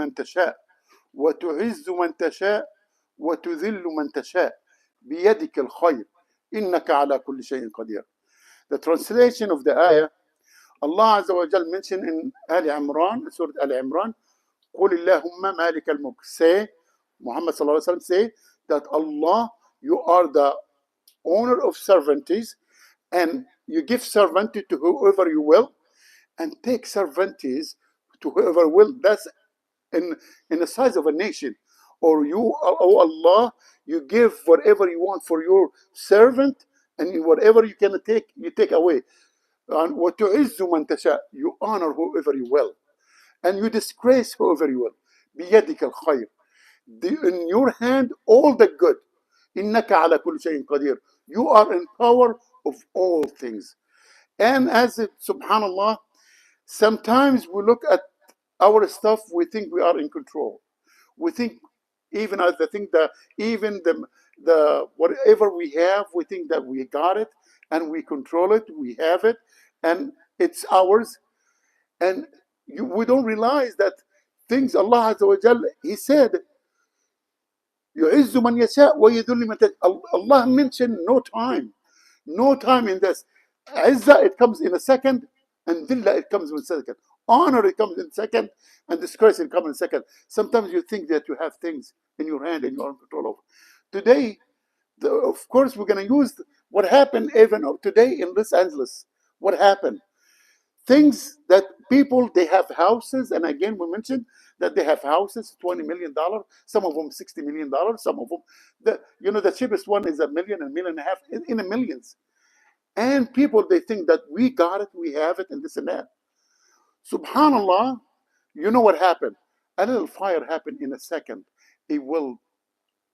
من تشاء وتعز من تشاء وتذل من تشاء بيدك الخير إنك على كل شيء قدير. The translation of the ayah, Allah Azza wa Jal mentioned in Surah Al Imran, قُلِ اللَّهُمَّ مَالِكَ الْمُلْكِ. Say, Muhammad sallallahu alaihi wasallam say that Allah, you are the owner of sovereignties, and you give sovereignty to whoever you will, and take sovereignties to whoever will. That's in the size of a nation. Or you, oh Allah, you give whatever you want for your servant, and whatever you can take, you take away. And وَتُعِزُّ مَنْ تَشَاء, you honor whoever you will, and you disgrace whoever you will. بِيَدِكَ الْخَيْرِ, in your hand all the good. إِنَّكَ عَلَى كُلِّ شَيْءٍ قَدِيرٌ, you are in power of all things. And as it, subhanallah, sometimes we look at our stuff, we think we are in control. We think even as the thing that even the whatever we have, we think that we got it and we control it, we have it, and it's ours. And we don't realize that things Allah Azza wa Jalla, He said, يُعِزُّ مَنْ يَشَاءُ وَيُذِلُّ مَنْ يَشَاءُ. Allah mentioned no time. No time in this. Izzah, it comes in a second, and Dhillah, it comes in a second. Honor, it comes in a second, and disgrace, it comes in a second. Sometimes you think that you have things in your hand and you are in control of. Today, of course, we're going to use what happened even today in Los Angeles. What happened? Things that people, they have houses, and again, we mentioned that they have houses, $20 million, some of them $60 million, some of them, the cheapest one is $1 million, $1.5 million, in the millions. And people, they think that we got it, we have it, and this and that. Subhanallah, you know what happened? A little fire happened in a second. It will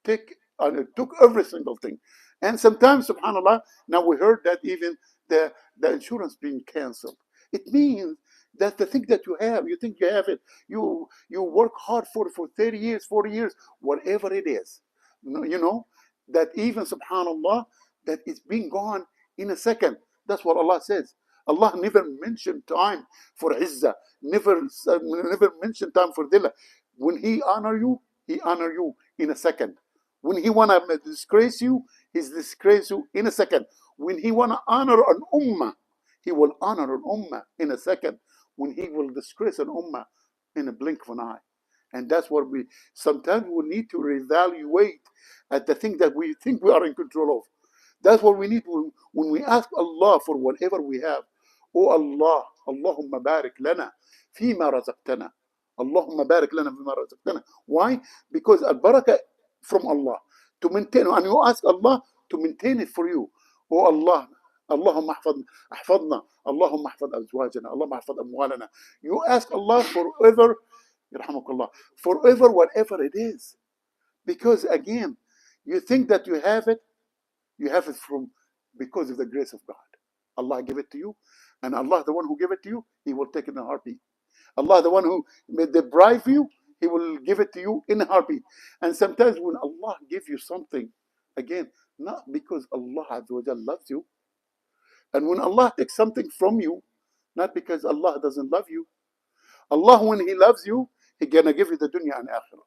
take, it took every single thing. And sometimes, subhanallah, now we heard that even the insurance being canceled. It means that the thing that you have, you think you have it, you work hard for 30 years, 40 years, whatever it is. That even, subhanallah, that it's being gone in a second. That's what Allah says. Allah never mentioned time for izzah, never mentioned time for dhillah. When He honor you in a second. When He wanna disgrace you, He's disgrace you in a second. When He wanna honor an ummah, He will honor an ummah in a second. When He will disgrace an ummah in a blink of an eye. And that's what sometimes we need to reevaluate at the thing that we think we are in control of. That's what we need when we ask Allah for whatever we have. Oh Allah, Allahumma barik lana fima razaqtana. Allahumma barik lana fima razaqtana. Why? Because al-barakah from Allah. To maintain, and you ask Allah to maintain it for you. Oh Allah, اللهم احفظنا اللهم احفظ ازواجنا اللهم احفظ اموالنا. You ask Allah forever, yarhamukallah, forever, whatever it is. Because again, you think that you have it because of the grace of God. Allah give it to you, and Allah, the one who gave it to you, He will take it in a heartbeat. Allah, the one who made the bribe you, He will give it to you in a heartbeat. And sometimes when Allah gives you something, again, not because Allah Azza wa Jalla loves you. And when Allah takes something from you, not because Allah doesn't love you. Allah, when He loves you, He gonna give you the dunya and akhirah.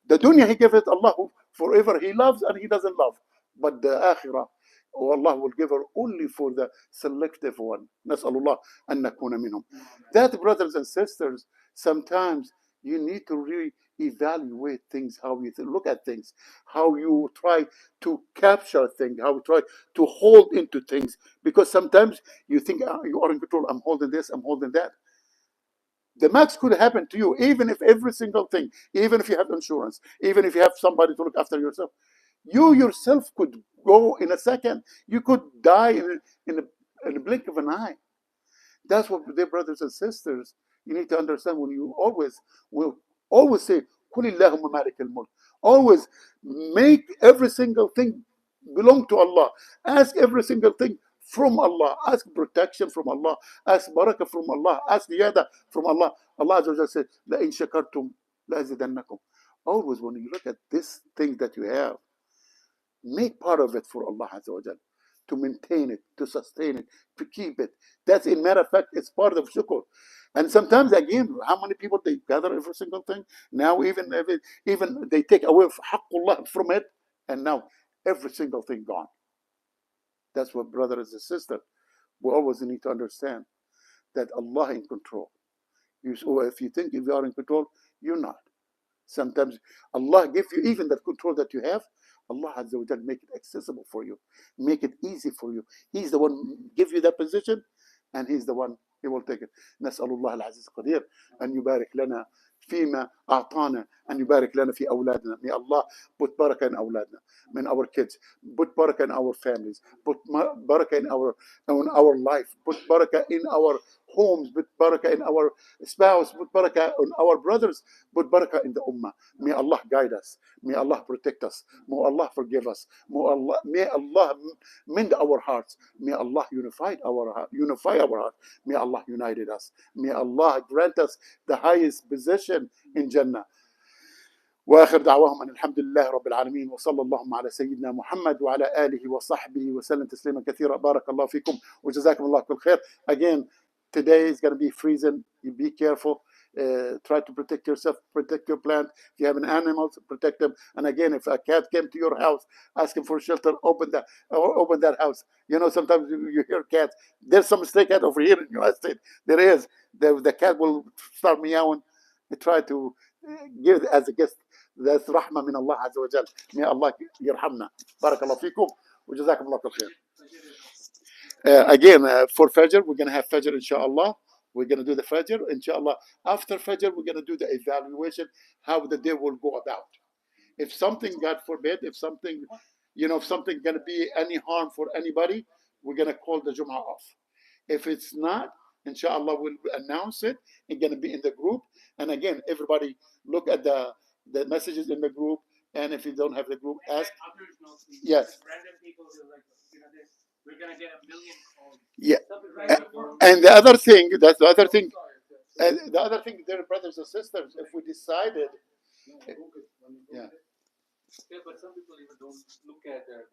The dunya He gave it Allah forever He loves and He doesn't love. But the akhirah, Allah will give her only for the selective one. Nas'alullah an nakuna minhum. That, brothers and sisters, sometimes you need to really evaluate things, how you look at things, how you try to capture things, how you try to hold into things. Because sometimes you think you are in control. I'm holding this, I'm holding that. The max could happen to you, even if every single thing, even if you have insurance, even if you have somebody to look after yourself, you yourself could go in a second. You could die in a blink of an eye. That's what, dear brothers and sisters, you need to understand. When you will always say, قُلِ اللَّهُمَّ مَالِكَ الْمُلْكِ. Always make every single thing belong to Allah. Ask every single thing from Allah. Ask protection from Allah. Ask barakah from Allah. Ask ziyada from Allah. Allah Azza wa Jalla said, لَإِن شَكَرْتُمْ لَأَزِيدَنَّكُمْ. Always when you look at this thing that you have, make part of it for Allah Azza wa Jalla, to maintain it, to sustain it, to keep it. That's, in matter of fact, it's part of shukr. And sometimes again, how many people they gather every single thing? Now even they take away haqqullah from it, and now every single thing gone. That's what, brothers and sisters, we always need to understand that Allah in control. So if you think if you are in control, you're not. Sometimes Allah give you even that control that you have. Allah Azza wa Jal make it accessible for you, make it easy for you. He's the one give you that position, and He's the one He will take it. نسأل الله العزيز القدير أن يبارك لنا فيما أعطانا أن يبارك لنا في أولادنا. May Allah put barakah in أولادنا, in our kids, put barakah in our families, put barakah in our life, put barakah in our homes, put barakah in our spouse, put barakah on our brothers, put barakah in the ummah. May Allah guide us, may Allah protect us, may Allah forgive us, may Allah mend our hearts, may Allah unify our hearts, may Allah united us, may Allah grant us the highest position in Jannah. واخر دعواهم ان الحمد لله رب العالمين وصلى اللهم على سيدنا محمد وعلى اله وصحبه وسلم تسليما كثيرا. بارك الله فيكم وجزاكم الله كل خير. Again, today is going to be freezing. You be careful. Try to protect yourself, protect your plant. If you have an animal, protect them. And again, if a cat came to your house asking for shelter, open that house. You know, sometimes you hear cats. There's some stray cat over here in the United States. There is. The cat will start meowing. Try to give as a guest. That's rahmah min Allah Azza wa Jal. May Allah yarhamna. Barakallah fikum. وجزاكم الله كل خير. Again, for Fajr, we're going to have Fajr, inshallah. We're going to do the Fajr, inshallah. After Fajr, we're going to do the evaluation, how the day will go about. If something, God forbid, if something going to be any harm for anybody, we're going to call the Jum'ah off. If it's not, inshallah, we'll announce it. It's going to be in the group. And again, everybody look at the messages in the group. And if you don't have the group, ask. Yes. Random people who like, we're going to get 1 million calls. Yeah. And the other thing, that's the other thing. And the other thing, dear brothers and sisters, if we decided. Yeah. Yeah, but some people even don't look at the